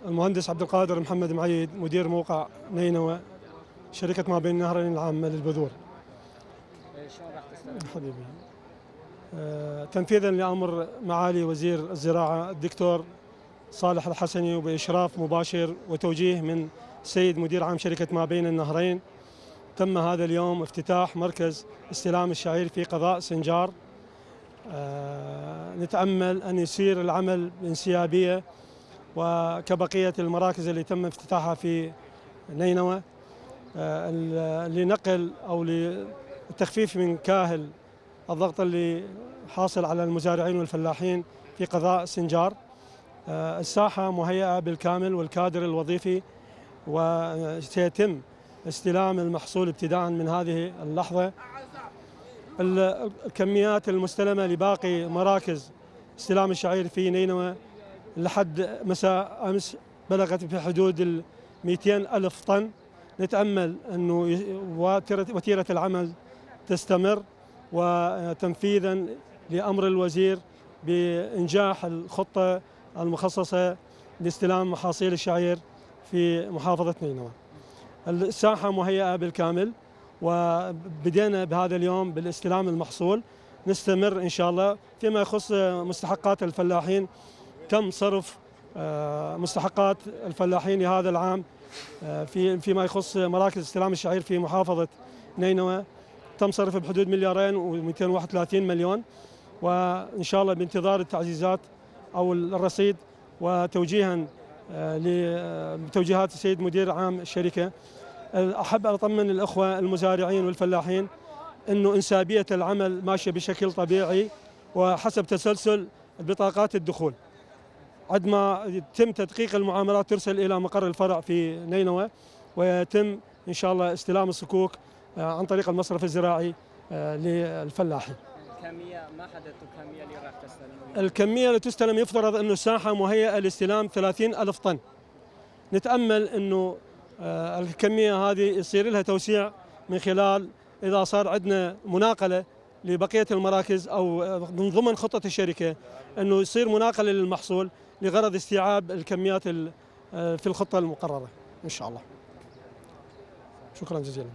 المهندس عبد القادر محمد معيد، مدير موقع نينوى، شركة ما بين النهرين العامة للبذور. شلون راح تستلم؟ حبيبي، تنفيذا لأمر معالي وزير الزراعة الدكتور صالح الحسني، وبإشراف مباشر وتوجيه من السيد مدير عام شركة ما بين النهرين، تم هذا اليوم افتتاح مركز استلام الشعير في قضاء سنجار. نتأمل أن يسير العمل بانسيابية وكبقية المراكز اللي تم افتتاحها في نينوى، لنقل أو للتخفيف من كاهل الضغط اللي حاصل على المزارعين والفلاحين في قضاء سنجار. الساحة مهيئة بالكامل والكادر الوظيفي، وسيتم استلام المحصول ابتداء من هذه اللحظة. الكميات المستلمة لباقي مراكز استلام الشعير في نينوى لحد مساء أمس بلغت في حدود 200 ألف طن. نتأمل أنه وتيرة العمل تستمر، وتنفيذا لأمر الوزير بإنجاح الخطة المخصصة لاستلام محاصيل الشعير في محافظة نينوى. الساحة مهيئة بالكامل، وبدينا بهذا اليوم بالاستلام المحصول. نستمر إن شاء الله. فيما يخص مستحقات الفلاحين، تم صرف مستحقات الفلاحين لهذا العام فيما يخص مراكز استلام الشعير في محافظة نينوى، تم صرف بحدود 2.231 مليون، وإن شاء الله بانتظار التعزيزات أو الرصيد. وتوجيها لتوجيهات السيد مدير عام الشركة، أحب أن أطمن الأخوة المزارعين والفلاحين أنه إنسابية العمل ماشية بشكل طبيعي وحسب تسلسل بطاقات الدخول. عندما يتم تدقيق المعاملات ترسل إلى مقر الفرع في نينوى، ويتم إن شاء الله استلام الصكوك عن طريق المصرف الزراعي للفلاحين. الكمية ما حددتوا الكمية اللي راح تستلم؟ الكمية اللي تستلم يفترض أنه الساحة مهيئة لاستلام 30 ألف طن. نتأمل أنه الكمية هذه يصير لها توسيع من خلال إذا صار عندنا مناقلة لبقية المراكز أو من ضمن خطة الشركة أنه يصير مناقلة للمحصول لغرض استيعاب الكميات في الخطة المقررة إن شاء الله. شكرا جزيلا.